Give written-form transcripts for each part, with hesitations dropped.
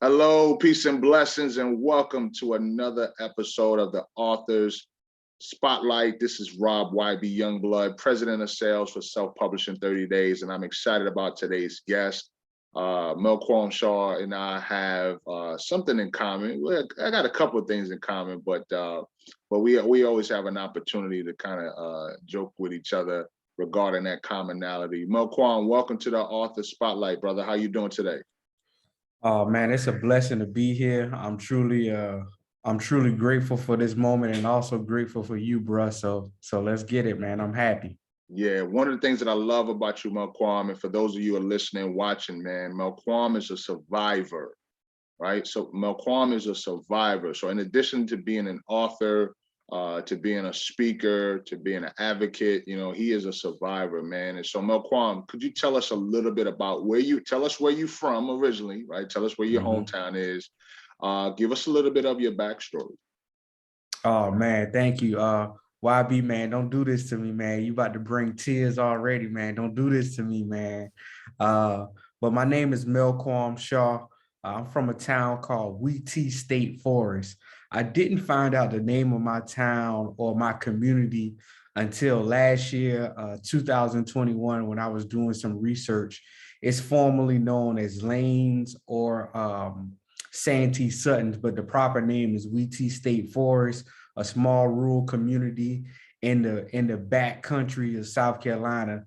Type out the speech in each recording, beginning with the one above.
Hello, peace and blessings, and welcome to another episode of the Authors Spotlight. This is Rob YB Youngblood, President of Sales for Self-Publishing 30 Days, and I'm excited about today's guest. Melqaam Shaw and I have something in common. I got a couple of things in common, but we always have an opportunity to kind of joke with each other regarding that commonality. Melqaam, welcome to the Authors Spotlight, brother. How you doing today? Oh man, it's a blessing to be here. I'm truly grateful for this moment and also grateful for you, bruh. So let's get it, man. I'm happy. Yeah, one of the things that I love about you, Melqaam, and for those of you who are listening, watching, man, Melqaam is a survivor, right? So Melqaam is a survivor. So in addition to being an author, to being a speaker, to being an advocate, you know, he is a survivor, man. And so Melqaam, could you tell us a little bit about tell us where you're from originally, right? Tell us where your hometown is. Give us a little bit of your backstory. Oh man, thank you. YB, man, don't do this to me, man. You about to bring tears already, man. Don't do this to me, man. But my name is Melqaam Shaw. I'm from a town called Wheatie State Forest. I didn't find out the name of my town or my community until last year, 2021, when I was doing some research. It's formerly known as Lanes or Santee Suttons, but the proper name is Wheatie State Forest, a small rural community in the back country of South Carolina.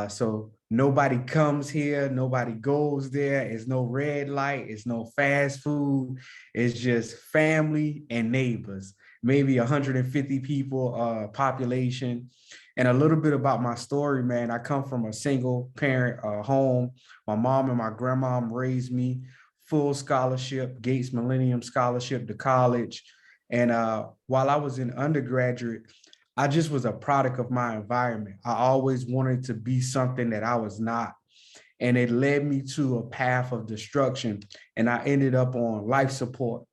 So nobody comes here, nobody goes there. It's no red light, it's no fast food. It's just family and neighbors, maybe 150 people population. And a little bit about my story, man. I come from a single parent home. My mom and my grandma raised me, full scholarship, Gates Millennium Scholarship to college. And while I was in undergraduate, I just was a product of my environment. I always wanted to be something that I was not. And it led me to a path of destruction. And I ended up on life support.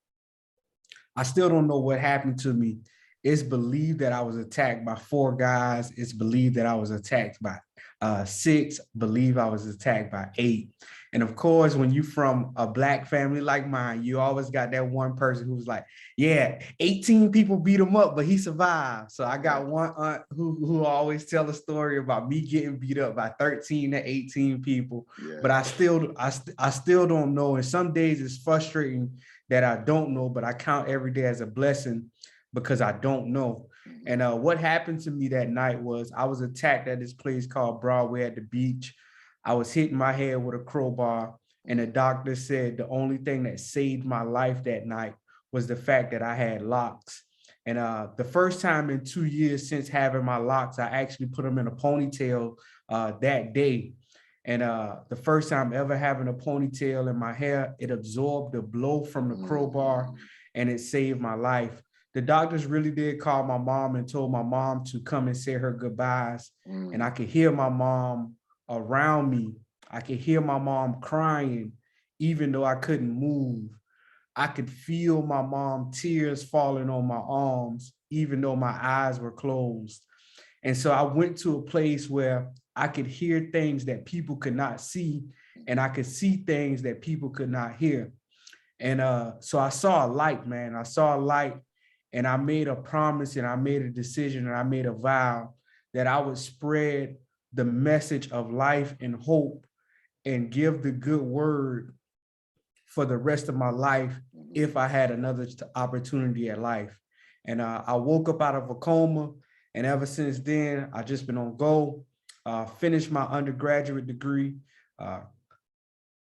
I still don't know what happened to me. It's believed that I was attacked by 4 guys. It's believed that I was attacked by 6, believe I was attacked by 8. And of course, when you from a Black family like mine, you always got that one person who's like, yeah, 18 people beat him up, but he survived. So I got one aunt who always tell a story about me getting beat up by 13 to 18 people. Yeah. But I still don't know. And some days it's frustrating that I don't know, but I count every day as a blessing because I don't know. And what happened to me that night was I was attacked at this place called Broadway at the beach. I was hitting my head with a crowbar, and the doctor said the only thing that saved my life that night was the fact that I had locks. And the first time in 2 years since having my locks, I actually put them in a ponytail that day. And the first time ever having a ponytail in my hair, it absorbed the blow from the crowbar and it saved my life. The doctors really did call my mom and told my mom to come and say her goodbyes. And I could hear my mom around me. I could hear my mom crying, even though I couldn't move. I could feel my mom tears falling on my arms, even though my eyes were closed. And so I went to a place where I could hear things that people could not see, and I could see things that people could not hear. And so I saw a light, man. I saw a light, and I made a promise, and I made a decision, and I made a vow that I would spread the message of life and hope and give the good word for the rest of my life if I had another opportunity at life. And I woke up out of a coma, and ever since then, I've just been on go. Finished my undergraduate degree,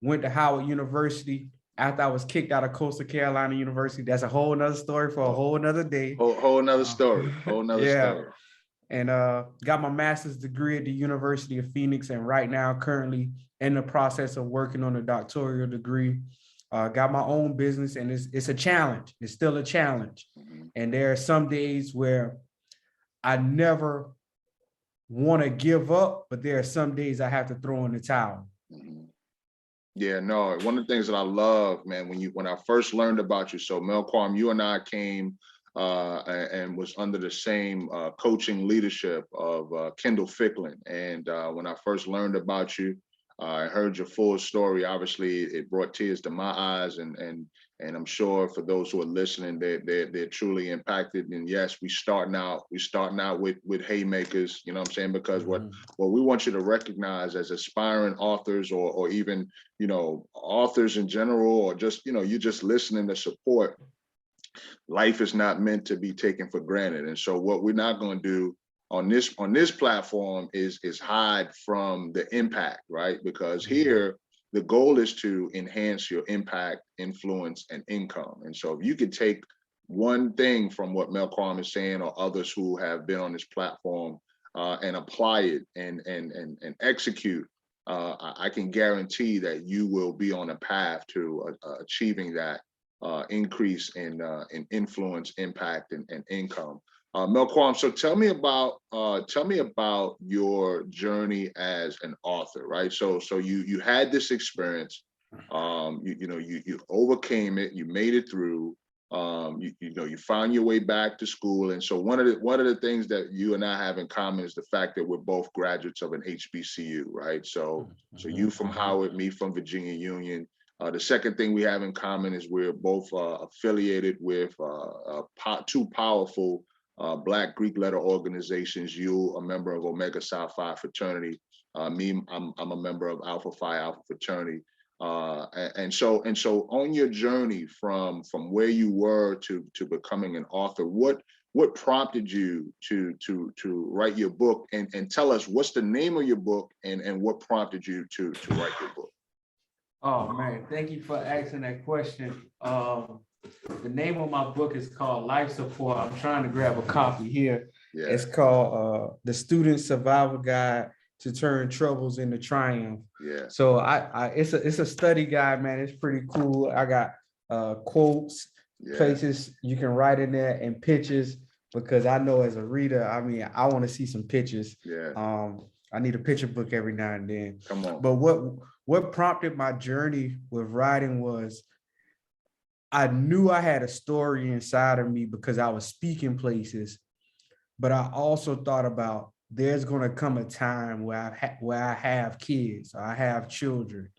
went to Howard University. After I was kicked out of Coastal Carolina University, that's a whole nother story for a whole nother day. Whole nother story, whole nother story. And got my master's degree at the University of Phoenix, and right now currently in the process of working on a doctoral degree. Got my own business, and it's a challenge. It's still a challenge. And there are some days where I never want to give up, but there are some days I have to throw in the towel. Yeah, no, one of the things that I love, man, when I first learned about you, so Melqaam, you and I came and was under the same coaching leadership of Kendall Ficklin. And when I first learned about you, I heard your full story. Obviously, it brought tears to my eyes, and I'm sure for those who are listening, they're truly impacted. And yes, we starting out with haymakers. You know what I'm saying? Because what we want you to recognize as aspiring authors, or even authors in general, or just you're just listening to support. Life is not meant to be taken for granted, and so what we're not going to do on this platform is hide from the impact, right? Because here the goal is to enhance your impact, influence, and income. And so if you could take one thing from what Melqaam is saying, or others who have been on this platform, and apply it and execute, I can guarantee that you will be on a path to achieving that increase in influence, impact, and income. Melqaam, so tell me about your journey as an author, right? So you had this experience, you overcame it, you made it through, you found your way back to school, and so one of the things that you and I have in common is the fact that we're both graduates of an HBCU, right? So you from Howard, me from Virginia Union. The second thing we have in common is we're both affiliated with two powerful Black Greek letter organizations. You, a member of Omega Psi Phi Fraternity. Me, I'm a member of Alpha Phi Alpha Fraternity. And so on your journey from where you were to becoming an author, what prompted you to write your book, and tell us what's the name of your book, and what prompted you to write your book? Oh man, thank you for asking that question. The name of my book is called Life Support. I'm trying to grab a copy here. Yeah. It's called The Student Survival Guide to Turn Troubles into Triumph. Yeah. So it's a study guide, man. It's pretty cool. I got quotes, places you can write in there, and pictures, because I know as a reader, I mean, I want to see some pictures. Yeah. I need a picture book every now and then. Come on. But what prompted my journey with writing was, I knew I had a story inside of me because I was speaking places, but I also thought about there's going to come a time where I have kids, I have children,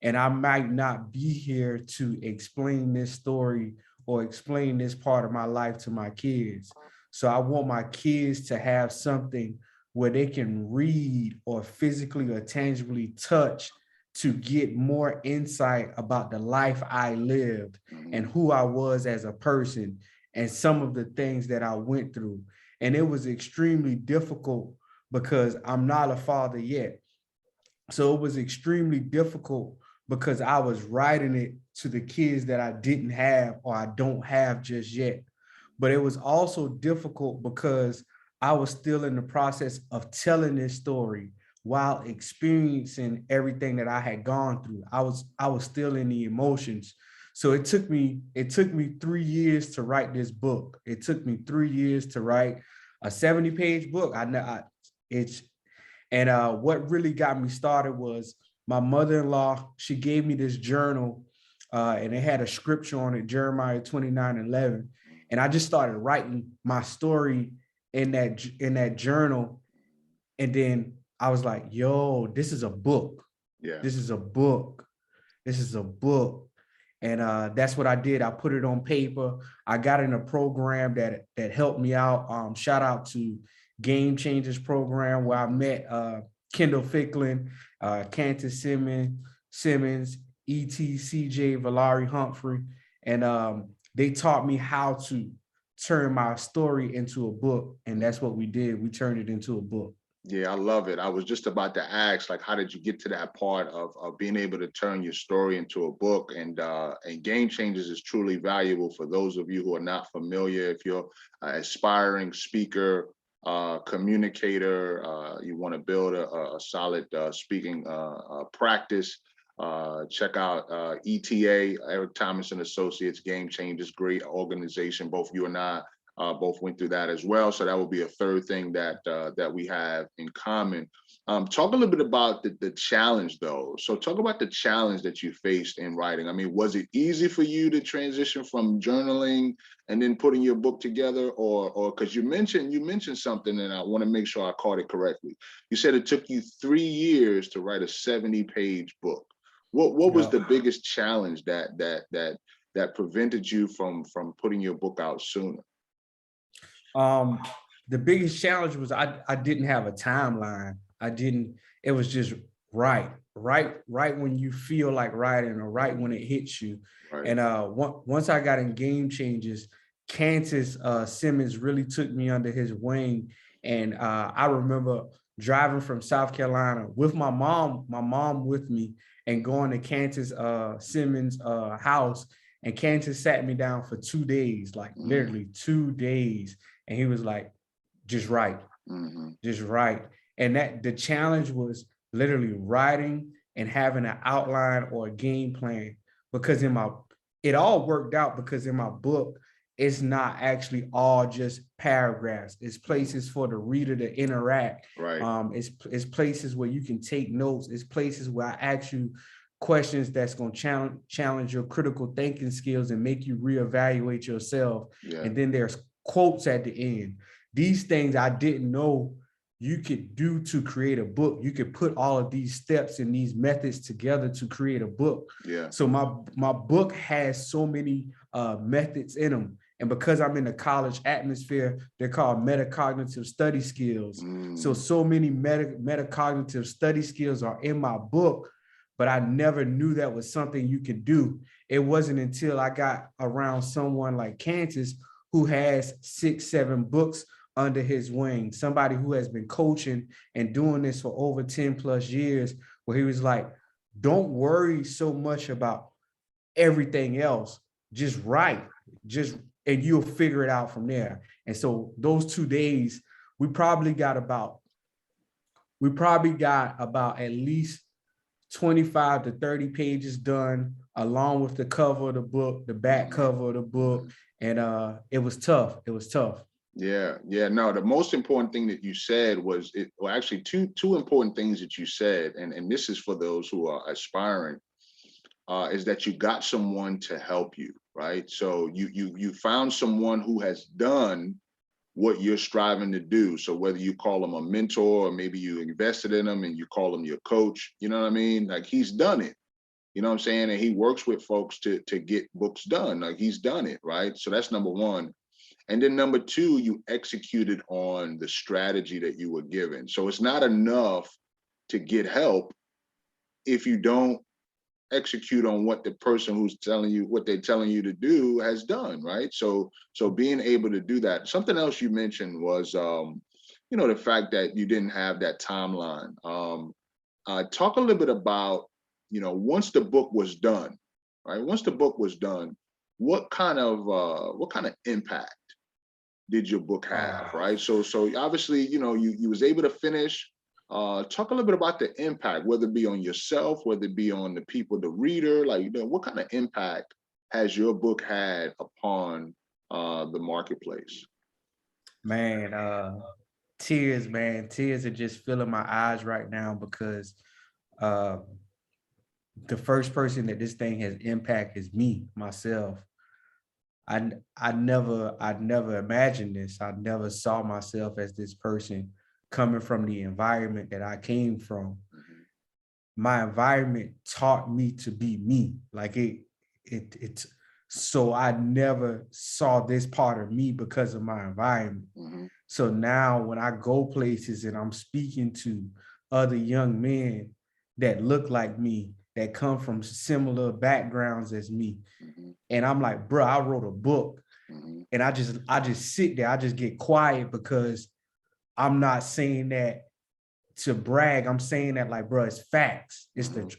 and I might not be here to explain this story or explain this part of my life to my kids. So I want my kids to have something where they can read or physically or tangibly touch to get more insight about the life I lived and who I was as a person and some of the things that I went through. And it was extremely difficult because I'm not a father yet. So it was extremely difficult because I was writing it to the kids that I didn't have or I don't have just yet. But it was also difficult because I was still in the process of telling this story while experiencing everything that I had gone through. I was still in the emotions. So it took me 3 years to write this book. It took me 3 years to write a 70-page book. What really got me started was my mother-in-law. She gave me this journal, and it had a scripture on it, Jeremiah 29:11. And I just started writing my story in that journal. And then I was like, yo, this is a book. Yeah. This is a book. This is a book. And that's what I did. I put it on paper. I got in a program that helped me out. Shout out to Game Changers program, where I met Kendall Ficklin, Cantus Simmons, E.T. CJ, Valari Humphrey. And they taught me how to turn my story into a book. And that's what we did. We turned it into a book. Yeah, I love it. I was just about to ask, like, how did you get to that part of being able to turn your story into a book? And Game Changers is truly valuable for those of you who are not familiar. If you're an aspiring speaker, communicator, you want to build a solid speaking practice, check out ETA, Eric Thomas and Associates, Game Changers, great organization. Both you and I both went through that as well. So that would be a third thing that that we have in common. Talk a little bit about the challenge though. So talk about the challenge that you faced in writing. I mean, was it easy for you to transition from journaling and then putting your book together, or because you mentioned something, and I want to make sure I caught it correctly. You said it took you 3 years to write a 70-page book. What was the biggest challenge that prevented you from putting your book out sooner? The biggest challenge was I didn't have a timeline. It was just right when you feel like writing, or right when it hits you. Right. And once I got in Game Changers, Candace Simmons really took me under his wing. And I remember driving from South Carolina with my mom with me, and going to Candace Simmons' house. And Candace sat me down for 2 days, like literally 2 days. And he was like, just write, just write. And that the challenge was literally writing and having an outline or a game plan, because it all worked out, because in my book, it's not actually all just paragraphs. It's places for the reader to interact. Right. It's places where you can take notes. It's places where I ask you questions that's going to challenge your critical thinking skills and make you reevaluate yourself. Yeah. And then there's quotes at the end. These things I didn't know you could do to create a book. You could put all of these steps and these methods together to create a book. Yeah. So my book has so many methods in them. And because I'm in the college atmosphere, they're called metacognitive study skills. So many metacognitive study skills are in my book, but I never knew that was something you could do. It wasn't until I got around someone like Candace, who has 6, 7 books under his wing, somebody who has been coaching and doing this for over 10 plus years, where he was like, don't worry so much about everything else, just write, and you'll figure it out from there. And so those 2 days, we probably got about at least 25 to 30 pages done, along with the cover of the book, the back cover of the book. And it was tough. It was tough. Yeah. No, the most important thing that you said was, actually two important things that you said, and this is for those who are aspiring, is that you got someone to help you, right? So you found someone who has done what you're striving to do. So whether you call them a mentor, or maybe you invested in them and you call them your coach, you know what I mean? Like, he's done it, you know what I'm saying? And he works with folks to get books done. Like, he's done it, right? So that's number one. And then number two, you executed on the strategy that you were given. So it's not enough to get help if you don't execute on what the person who's telling you what they're telling you to do has done, right? So being able to do that. Something else you mentioned was, the fact that you didn't have that timeline. Talk a little bit about, once the book was done, right? Once the book was done, what kind of impact did your book have, right? So obviously, you was able to finish. Talk a little bit about the impact, whether it be on yourself, whether it be on the people, the reader, like, what kind of impact has your book had upon the marketplace? Man, tears are just filling my eyes right now, because the first person that this thing has impacted is myself. I never imagined this. I never saw myself as this person coming from the environment that I came from. My environment taught me to be me. Like so I never saw this part of me because of my environment. So now when I go places and I'm speaking to other young men that look like me, that come from similar backgrounds as me, and I'm like, bro, I wrote a book, and I just sit there, I just get quiet, because I'm not saying that to brag. I'm saying that like, bro, it's facts.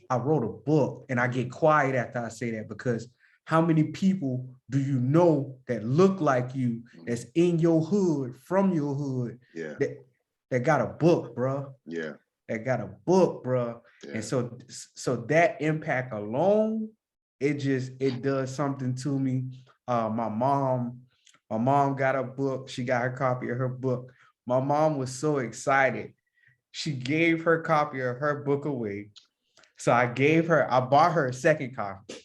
I wrote a book, and I get quiet after I say that, because how many people do you know that look like you, that's in your hood, from your hood, that got a book, bro? Yeah. That got a book, bro. Yeah. And so that impact alone, it does something to me. My mom, My mom got a book. She got her copy of her book. My mom was so excited. She gave her copy of her book away. So I bought her a second copy.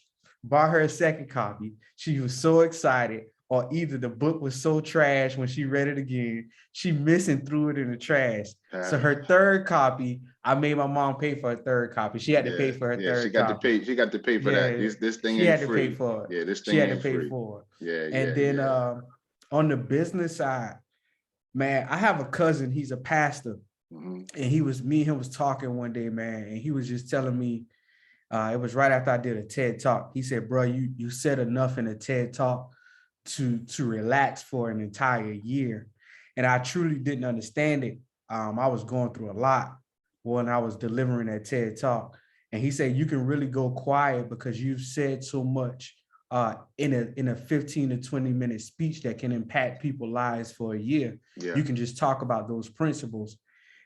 Bought her a second copy. She was so excited, or either the book was so trash when she read it again, she missed and threw it in the trash. So her third copy, I made my mom pay for her third copy. She had to pay for her third copy. She got to pay for that. This thing She ain't had to free. pay for it. Yeah, this She thing had to ain't pay free. for it. Yeah, And then on the business side, man, I have a cousin. He's a pastor, and me and him was talking one day, man, and he was just telling me. It was right after I did a TED talk. He said, "Bro, you said enough in a TED talk to relax for an entire year," and I truly didn't understand it. I was going through a lot when I was delivering that TED talk, and he said, "You can really go quiet because you've said so much in a 15 to 20-minute speech that can impact people's lives for a year. Yeah. You can just talk about those principles."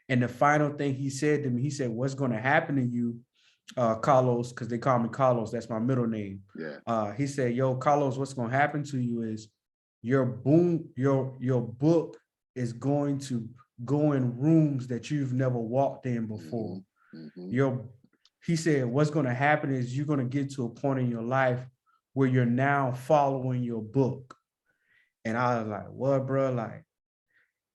And the final thing he said to me, he said, "What's going to happen to you?" Carlos, because they call me Carlos, that's my middle name. Yeah. He said, "Yo, Carlos, what's gonna happen to you is your book is going to go in rooms that you've never walked in before." He said, "What's gonna happen is you're gonna get to a point in your life where you're now following your book." And I was like, "What, bro?" Like,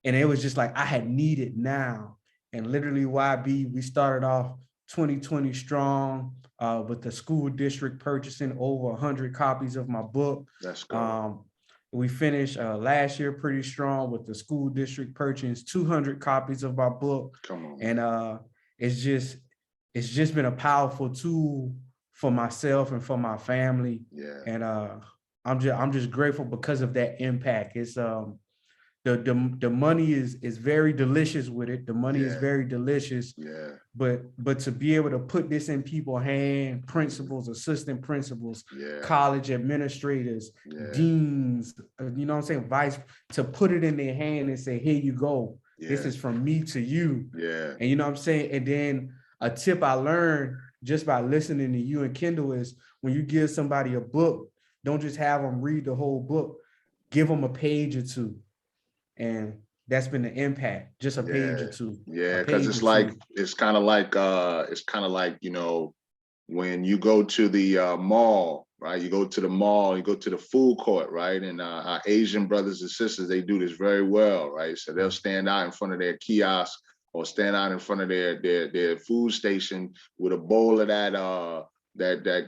and it was just like I had needed now. And literally, YB, we started off 2020 strong, with the school district purchasing over 100 copies of my book. That's good. We finished last year pretty strong with the school district purchasing 200 copies of my book. Come on, and it's just been a powerful tool for myself and for my family. Yeah. And I'm just grateful because of that impact. It's the money is very delicious with it. The money is very delicious. Yeah. But to be able to put this in people's hand, principals, assistant principals, college administrators, deans, you know what I'm saying, vice, to put it in their hand and say, "Here you go. This is from me to you." Yeah. And you know what I'm saying? And then a tip I learned just by listening to you and Kendall is when you give somebody a book, don't just have them read the whole book. Give them a page or two. And that's been the impact, just a page or two. Yeah, because it's kind of like, you know, when you go to the mall, right? You go to the mall, you go to the food court, right? And our Asian brothers and sisters, they do this very well, right? So they'll stand out in front of their kiosk or stand out in front of their food station with a bowl of that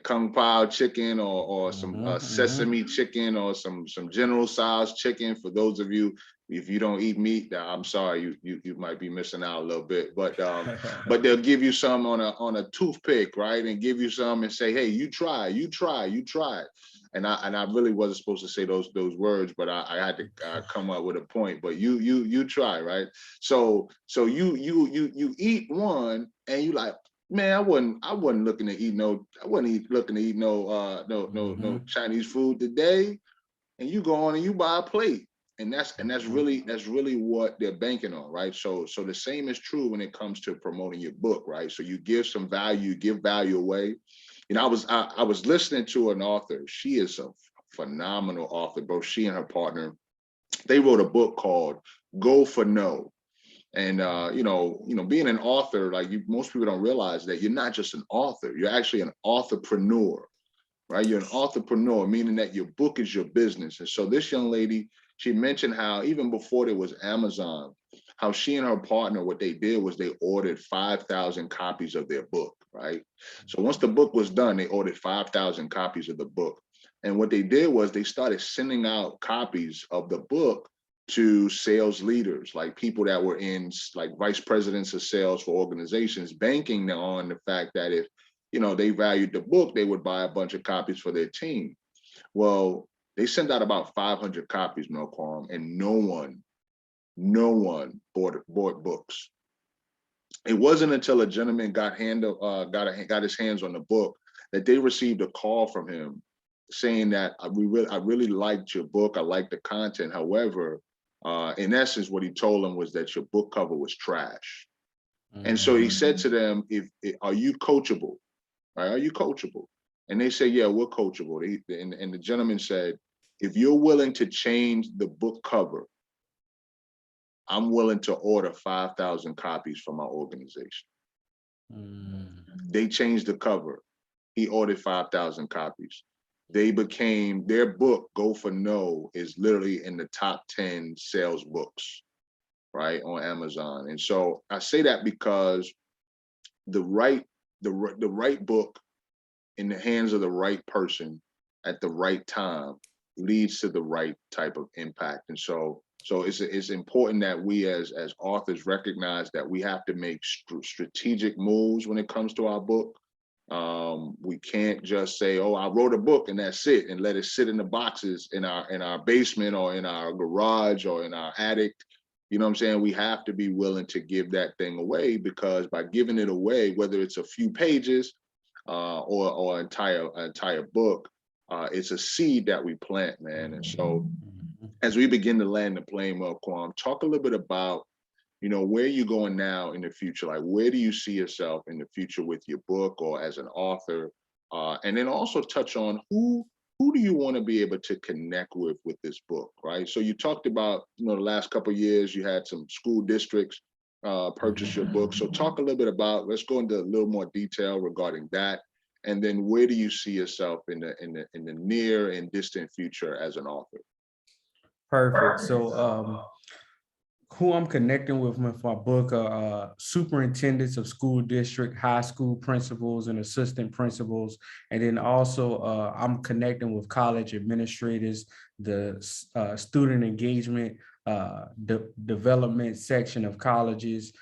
kung pao chicken or some sesame chicken or some General Tso's chicken. For those of you, if you don't eat meat, I'm sorry, you might be missing out a little bit. But they'll give you some on a toothpick, right? And give you some and say, "Hey, you try. And I really wasn't supposed to say those words, but I had to come up with a point. But you try, right? So you eat one and you like, man, I wasn't looking to eat no Chinese food today. And you go on and you buy a plate. And that's really what they're banking on, right? So the same is true when it comes to promoting your book, right? So you give some value, give value away. You know, I was listening to an author. She is a phenomenal author. Both she and her partner, they wrote a book called Go for No. And you know, being an author, like most people don't realize that you're not just an author. You're actually an authorpreneur, right? You're an authorpreneur, meaning that your book is your business. And so this young lady, she mentioned how even before there was Amazon, how she and her partner, what they did was they ordered 5,000 copies of their book, right? So once the book was done, they ordered 5,000 copies of the book. And what they did was they started sending out copies of the book to sales leaders, like people that were in like vice presidents of sales for organizations, banking on the fact that if, you know, they valued the book, they would buy a bunch of copies for their team. Well, they sent out about 500 copies, Melqaam, and no one bought books. It wasn't until a gentleman got his hands on the book that they received a call from him saying that I really liked your book. I liked the content. However, in essence, what he told them was that your book cover was trash. And so he said to them, are you coachable? Right? Are you coachable? And they say, yeah, we're coachable. And the gentleman said, If you're willing to change the book cover, I'm willing to order 5,000 copies for my organization. They changed the cover. He ordered 5,000 copies. They became, their book, Go for No, is literally in the top 10 sales books, right, on Amazon. And so I say that because the right book in the hands of the right person at the right time leads to the right type of impact. And so it's important that we as authors recognize that we have to make strategic moves when it comes to our book. We can't just say, oh, I wrote a book and that's it, and let it sit in the boxes in our basement or in our garage or in our attic. You know what I'm saying? We have to be willing to give that thing away, because by giving it away, whether it's a few pages or entire book, it's a seed that we plant, man. And so as we begin to land the plane, Melqaam, talk a little bit about, you know, where you're going now in the future. Like, where do you see yourself in the future with your book or as an author? And then also touch on who do you want to be able to connect with this book, right? So you talked about, you know, the last couple of years you had some school districts purchase your book. So talk a little bit about, let's go into a little more detail regarding that. And then where do you see yourself in the near and distant future as an author? Perfect. So who I'm connecting with my book are superintendents of school district, high school principals and assistant principals. And then also I'm connecting with college administrators, the student engagement, development section of colleges,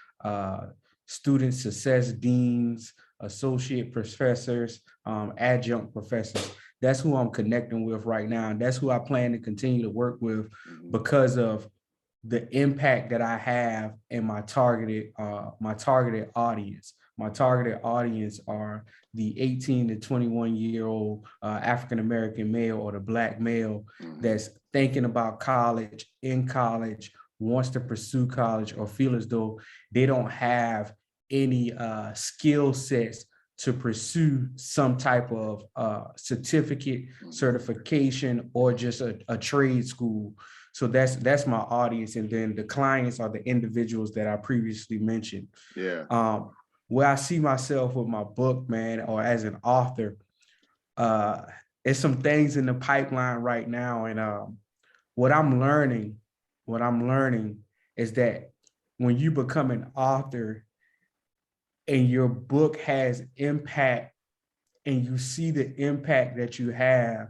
student success deans, associate professors, adjunct professors. That's who I'm connecting with right now. And that's who I plan to continue to work with because of the impact that I have in my targeted audience. My targeted audience are the 18 to 21-year-old African-American male or the Black male that's thinking about college, in college, wants to pursue college, or feel as though they don't have any skill sets to pursue some type of certificate, certification, or just a trade school. So that's my audience. And then the clients are the individuals that I previously mentioned. Yeah. Where I see myself with my book, man, or as an author, there's some things in the pipeline right now. And what I'm learning is that when you become an author and your book has impact and you see the impact that you have,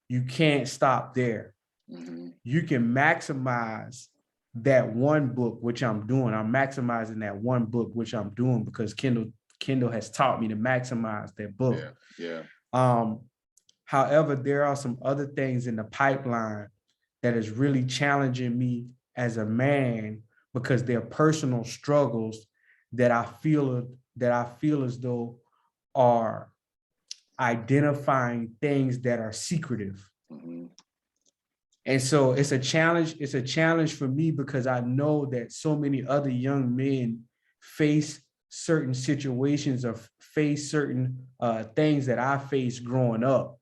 you can't stop there. You can maximize that one book, which I'm doing. I'm maximizing that one book, which I'm doing because Kindle has taught me to maximize that book. Yeah. However, there are some other things in the pipeline that is really challenging me as a man, because they're personal struggles that I feel as though are identifying things that are secretive. And so it's a challenge for me, because I know that so many other young men face certain situations or face certain things that I faced growing up.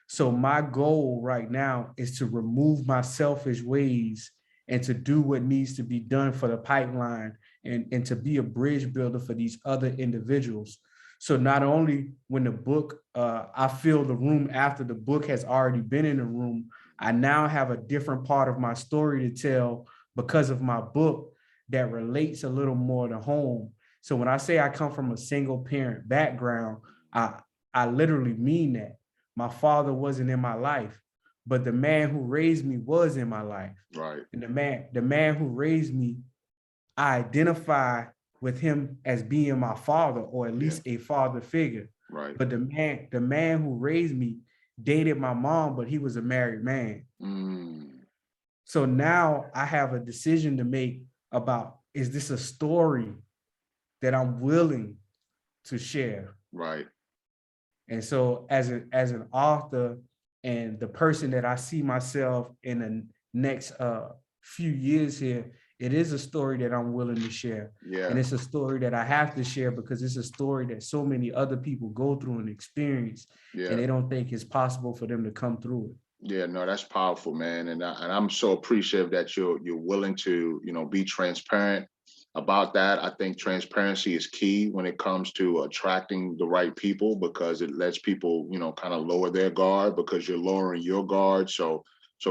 So my goal right now is to remove my selfish ways and to do what needs to be done for the pipeline and to be a bridge builder for these other individuals. So not only when the book, I fill the room after the book has already been in the room, I now have a different part of my story to tell because of my book that relates a little more to home. So when I say I come from a single parent background, I literally mean that. My father wasn't in my life, but the man who raised me was in my life. Right. And the man who raised me, I identify with him as being my father, or at least a father figure. Right. But the man who raised me dated my mom, but he was a married man. So now I have a decision to make about, is this a story that I'm willing to share? Right. And so as an author and the person that I see myself in the next few years here, it is a story that I'm willing to share. Yeah. And it's a story that I have to share because it's a story that so many other people go through and experience, and they don't think it's possible for them to come through it. Yeah, no, that's powerful, man, and I'm so appreciative that you're willing to, you know, be transparent about that. I think transparency is key when it comes to attracting the right people, because it lets people, you know, kind of lower their guard, because you're lowering your guard. So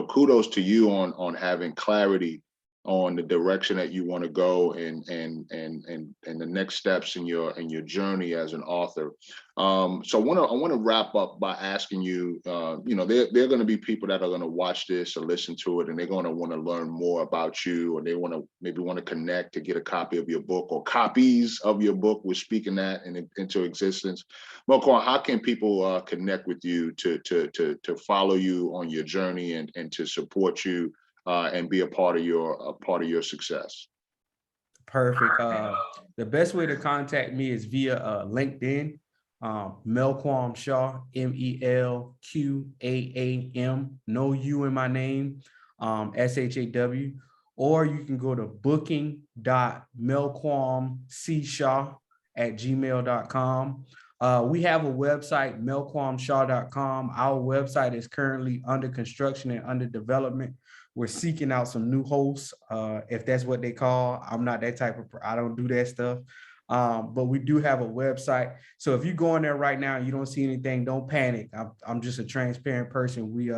kudos to you on having clarity on the direction that you want to go, and the next steps in your journey as an author. So I want to wrap up by asking you, you know, there are going to be people that are going to watch this or listen to it, and they're going to want to learn more about you, or they want to maybe want to connect to get a copy of your book or copies of your book. We're speaking that into existence. Melqaam, how can people connect with you to follow you on your journey and to support you and be a part of your success? Perfect. The best way to contact me is via LinkedIn, Melqaam Shaw, Melqaam, no U in my name, SHAW, or you can go to booking.melqaamcshaw@gmail.com. We have a website, melqaamshaw.com. Our website is currently under construction and under development. We're seeking out some new hosts, if that's what they call. I'm not that type of, I don't do that stuff. But we do have a website. So if you go in there right now and you don't see anything, don't panic. I'm just a transparent person. We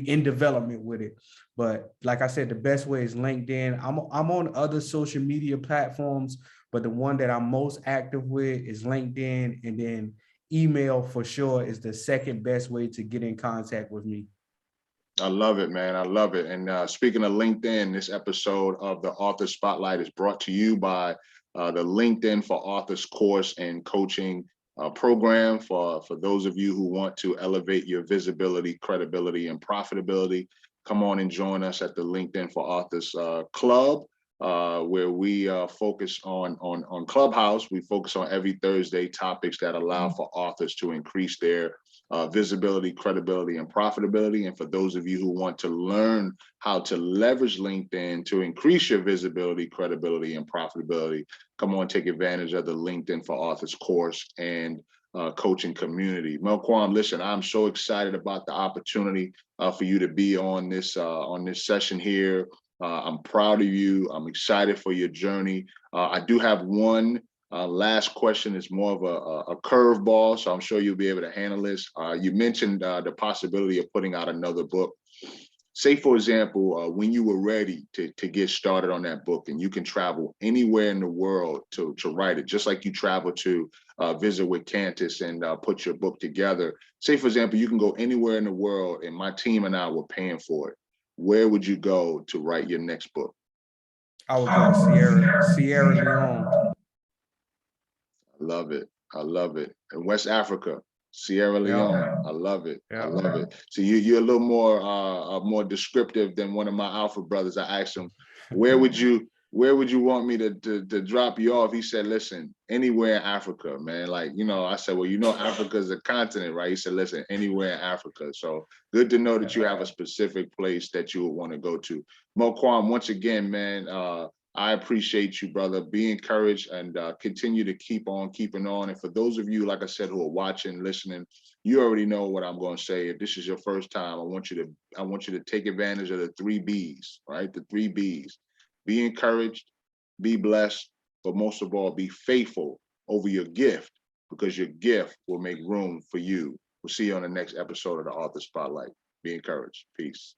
in development with it. But like I said, the best way is LinkedIn. I'm on other social media platforms, but the one that I'm most active with is LinkedIn, and then email for sure is the second best way to get in contact with me. I love it, man. I love it. And speaking of LinkedIn, this episode of the Author Spotlight is brought to you by the LinkedIn for Authors course and coaching program for those of you who want to elevate your visibility, credibility, and profitability. Come on and join us at the LinkedIn for Authors Club, where we focus on Clubhouse. We focus on every Thursday topics that allow for authors to increase their visibility, credibility, and profitability. And for those of you who want to learn how to leverage LinkedIn to increase your visibility, credibility, and profitability, come on, take advantage of the LinkedIn for Authors course and coaching community. Melqaam, listen, I'm so excited about the opportunity for you to be on this session here. I'm proud of you. I'm excited for your journey. I do have one last question. Is more of a curveball, so I'm sure you'll be able to handle this. You mentioned the possibility of putting out another book. Say, for example, when you were ready to get started on that book, and you can travel anywhere in the world to write it, just like you travel to visit with Candace and put your book together. Say, for example, you can go anywhere in the world, and my team and I were paying for it. Where would you go to write your next book? I would go to Sierra Leone. I love it. I love it. In West Africa, Sierra Leone. Yeah. I love it. Yeah. I love it. So you're a little more descriptive than one of my alpha brothers. I asked him, where would you want me to drop you off? He said, listen, anywhere in Africa, man. Like, you know, I said, well, you know, Africa's a continent, right? He said, listen, anywhere in Africa. So good to know that you have a specific place that you would want to go to. Melqaam, once again, man, I appreciate you, brother. Be encouraged and continue to keep on keeping on. And for those of you, like I said, who are watching, listening, you already know what I'm going to say. If this is your first time, I want you to take advantage of the 3 B's, right? The 3 B's. Be encouraged, be blessed, but most of all, be faithful over your gift, because your gift will make room for you. We'll see you on the next episode of the Author Spotlight. Be encouraged. Peace.